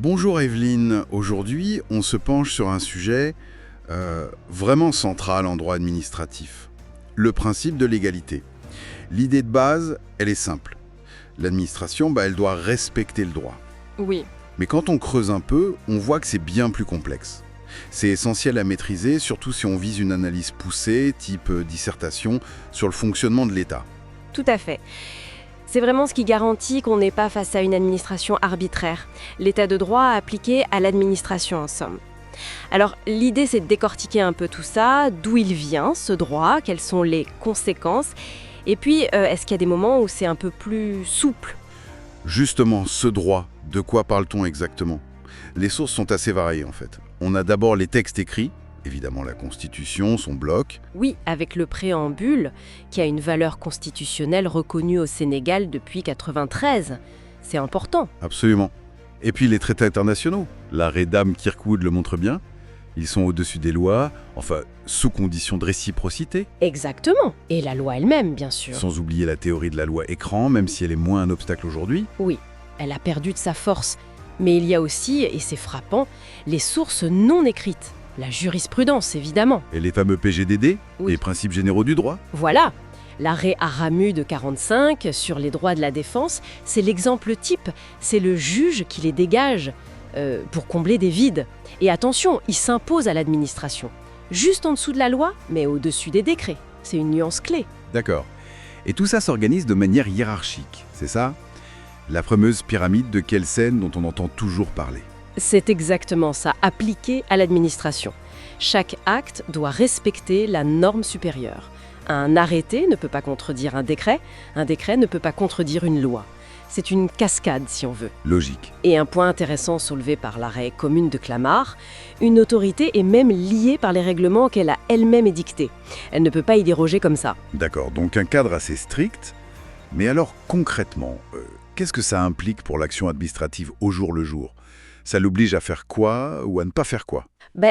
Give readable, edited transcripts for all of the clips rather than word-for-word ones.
Bonjour Evelyne, aujourd'hui on se penche sur un sujet vraiment central en droit administratif, le principe de l'égalité. L'idée de base, elle est simple. L'administration, elle doit respecter le droit. Oui, Mais quand on creuse un peu, on voit que c'est bien plus complexe. C'est essentiel à maîtriser, surtout si on vise une analyse poussée, type dissertation, sur le fonctionnement de l'État. tout à fait. C'est vraiment ce qui garantit qu'on n'est pas face à une administration arbitraire. L'état de droit appliqué à l'administration en somme. Alors, l'idée, c'est de décortiquer un peu tout ça, d'où il vient, ce droit, quelles sont les conséquences, et puis, est-ce qu'il y a des moments où c'est un peu plus souple ? Justement, ce droit, de quoi parle-t-on exactement? Les sources sont assez variées en fait. On a d'abord les textes écrits, évidemment la Constitution, son bloc. Oui, avec le préambule, qui a une valeur constitutionnelle reconnue au Sénégal depuis 1993. C'est important. Absolument. Et puis les traités internationaux. L'arrêt d'Am Kirkwood le montre bien. Ils sont au-dessus des lois, enfin, sous condition de réciprocité. Exactement. Et la loi elle-même, bien sûr. Sans oublier la théorie de la loi écran, même si elle est moins un obstacle aujourd'hui. Oui, elle a perdu de sa force. Mais il y a aussi, et c'est frappant, les sources non écrites. La jurisprudence, évidemment. Et les fameux PGDD, Oui. les principes généraux du droit. Voilà. L'arrêt Aramu de 1945 sur les droits de la défense, c'est l'exemple type. C'est le juge qui les dégage pour combler des vides. Et attention, il s'impose à l'administration. Juste en dessous de la loi, mais au-dessus des décrets. C'est une nuance clé. D'accord. Et tout ça s'organise de manière hiérarchique, c'est ça? La fameuse pyramide de Kelsen dont on entend toujours parler. C'est exactement ça, appliqué à l'administration. Chaque acte doit respecter la norme supérieure. Un arrêté ne peut pas contredire un décret ne peut pas contredire une loi. C'est une cascade, si on veut. Logique. Et un point intéressant soulevé par l'arrêt commune de Clamart, une autorité est même liée par les règlements qu'elle a elle-même édictés. Elle ne peut pas y déroger comme ça. D'accord, donc un cadre assez strict. Mais alors concrètement, qu'est-ce que ça implique pour l'action administrative au jour le jour? Ça l'oblige à faire quoi ou à ne pas faire quoi?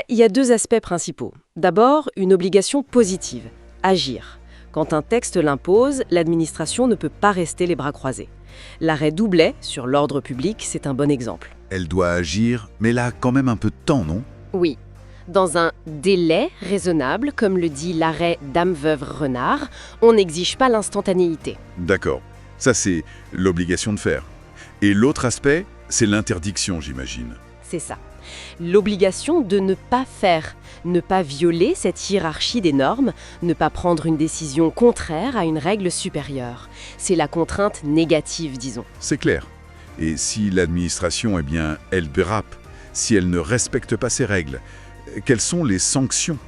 Il y a deux aspects principaux. D'abord, une obligation positive, agir. Quand un texte l'impose, l'administration ne peut pas rester les bras croisés. L'arrêt Doublet sur l'ordre public, c'est un bon exemple. Elle doit agir, mais là, quand même un peu de temps, non? Oui, dans un délai raisonnable, comme le dit l'arrêt Dame-Veuve-Renard, on n'exige pas l'instantanéité. D'accord, ça c'est l'obligation de faire. Et l'autre aspect, c'est l'interdiction, j'imagine. C'est ça. L'obligation de ne pas faire, ne pas violer cette hiérarchie des normes, ne pas prendre une décision contraire à une règle supérieure. C'est la contrainte négative, disons. C'est clair. Et si l'administration, elle dérape, si elle ne respecte pas ces règles, quelles sont les sanctions?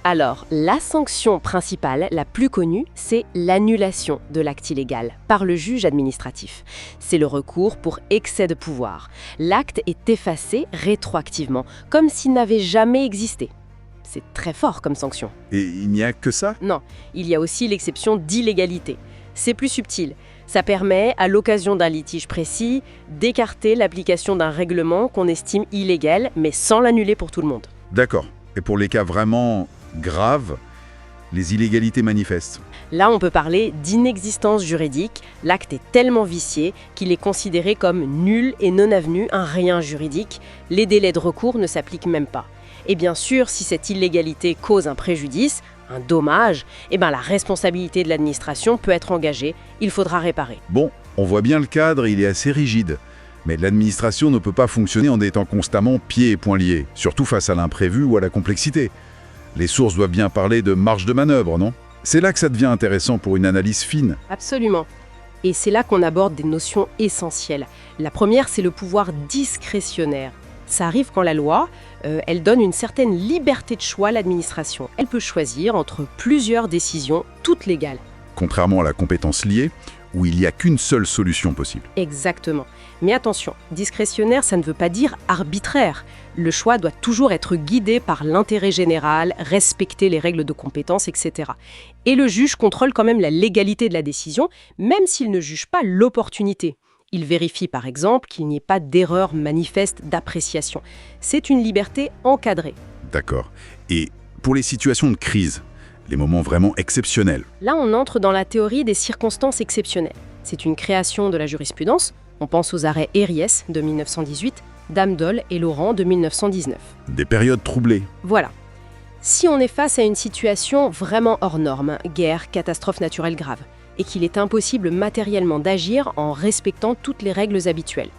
Alors, la sanction principale, la plus connue, c'est l'annulation de l'acte illégal par le juge administratif. C'est le recours pour excès de pouvoir. L'acte est effacé rétroactivement, comme s'il n'avait jamais existé. C'est très fort comme sanction. Et il n'y a que ça? Non, il y a aussi l'exception d'illégalité. C'est plus subtil. Ça permet, à l'occasion d'un litige précis, d'écarter l'application d'un règlement qu'on estime illégal, mais sans l'annuler pour tout le monde. D'accord. Et pour les cas vraiment graves, les illégalités manifestes. Là, on peut parler d'inexistence juridique. L'acte est tellement vicié qu'il est considéré comme nul et non avenu, un rien juridique. Les délais de recours ne s'appliquent même pas. Et bien sûr, si cette illégalité cause un préjudice, un dommage, la responsabilité de l'administration peut être engagée. Il faudra réparer. Bon, on voit bien le cadre, il est assez rigide. Mais l'administration ne peut pas fonctionner en étant constamment pieds et poings liés, surtout face à l'imprévu ou à la complexité. Les sources doivent bien parler de marge de manœuvre, non? C'est là que ça devient intéressant pour une analyse fine. Absolument. Et c'est là qu'on aborde des notions essentielles. La première, c'est le pouvoir discrétionnaire. Ça arrive quand la loi, elle donne une certaine liberté de choix à l'administration. Elle peut choisir entre plusieurs décisions, toutes légales. Contrairement à la compétence liée, où il n'y a qu'une seule solution possible. Exactement. Mais attention, discrétionnaire, ça ne veut pas dire arbitraire. Le choix doit toujours être guidé par l'intérêt général, respecter les règles de compétence, etc. Et le juge contrôle quand même la légalité de la décision, même s'il ne juge pas l'opportunité. Il vérifie par exemple qu'il n'y ait pas d'erreur manifeste d'appréciation. C'est une liberté encadrée. D'accord. Et pour les situations de crise, les moments vraiment exceptionnels. Là, on entre dans la théorie des circonstances exceptionnelles. C'est une création de la jurisprudence. On pense aux arrêts Herriès de 1918. Damdol et Laurent de 1919. Des périodes troublées. Voilà. Si on est face à une situation vraiment hors norme, guerre, catastrophe naturelle grave, et qu'il est impossible matériellement d'agir en respectant toutes les règles habituelles,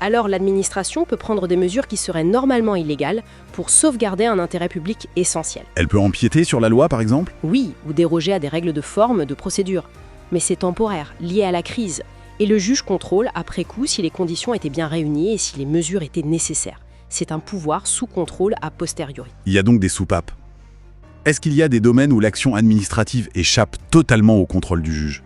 alors l'administration peut prendre des mesures qui seraient normalement illégales pour sauvegarder un intérêt public essentiel. Elle peut empiéter sur la loi, par exemple? Oui, ou déroger à des règles de forme, de procédure. Mais c'est temporaire, lié à la crise. Et le juge contrôle, après coup, si les conditions étaient bien réunies et si les mesures étaient nécessaires. C'est un pouvoir sous contrôle a posteriori. Il y a donc des soupapes. Est-ce qu'il y a des domaines où l'action administrative échappe totalement au contrôle du juge?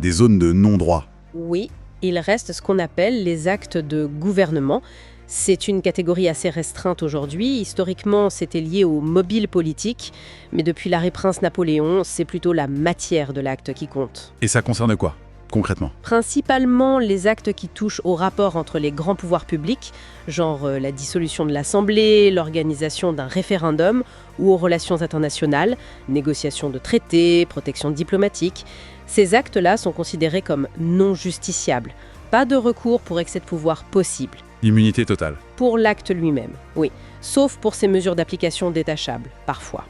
Des zones de non-droit? Oui, il reste ce qu'on appelle les actes de gouvernement. C'est une catégorie assez restreinte aujourd'hui. Historiquement, c'était lié au mobile politique, mais depuis l'arrêt Prince Napoléon, c'est plutôt la matière de l'acte qui compte. Et ça concerne quoi, concrètement? Principalement les actes qui touchent au rapport entre les grands pouvoirs publics, genre la dissolution de l'Assemblée, l'organisation d'un référendum, ou aux relations internationales, négociation de traités, protection diplomatique. Ces actes-là sont considérés comme non justiciables. Pas de recours pour excès de pouvoir possible. Immunité totale. Pour l'acte lui-même, oui. Sauf pour ces mesures d'application détachables, parfois.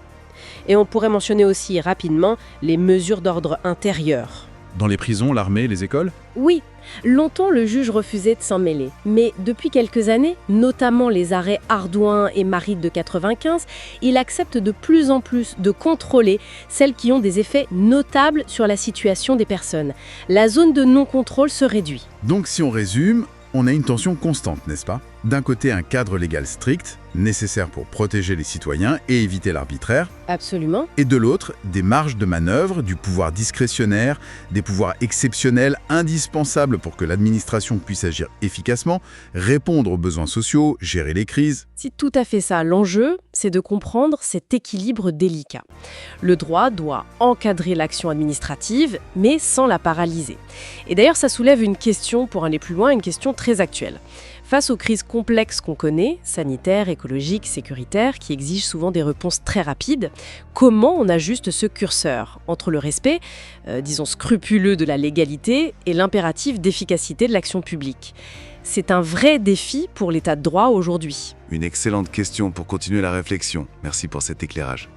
Et on pourrait mentionner aussi rapidement les mesures d'ordre intérieur. Dans les prisons, l'armée, les écoles? Oui, longtemps le juge refusait de s'en mêler. Mais depuis quelques années, notamment les arrêts Ardouin et Marie de 95, il accepte de plus en plus de contrôler celles qui ont des effets notables sur la situation des personnes. La zone de non-contrôle se réduit. Donc si on résume, on a une tension constante, n'est-ce pas? D'un côté, un cadre légal strict, nécessaire pour protéger les citoyens et éviter l'arbitraire. Absolument. Et de l'autre, des marges de manœuvre, du pouvoir discrétionnaire, des pouvoirs exceptionnels indispensables pour que l'administration puisse agir efficacement, répondre aux besoins sociaux, gérer les crises. C'est tout à fait ça. L'enjeu, c'est de comprendre cet équilibre délicat. Le droit doit encadrer l'action administrative, mais sans la paralyser. Et d'ailleurs, ça soulève une question, pour aller plus loin, une question très actuelle. Face aux crises complexes qu'on connaît, sanitaires, écologiques, sécuritaires, qui exigent souvent des réponses très rapides, comment on ajuste ce curseur entre le respect, disons scrupuleux de la légalité, et l'impératif d'efficacité de l'action publique? C'est un vrai défi pour l'état de droit aujourd'hui. Une excellente question pour continuer la réflexion. Merci pour cet éclairage.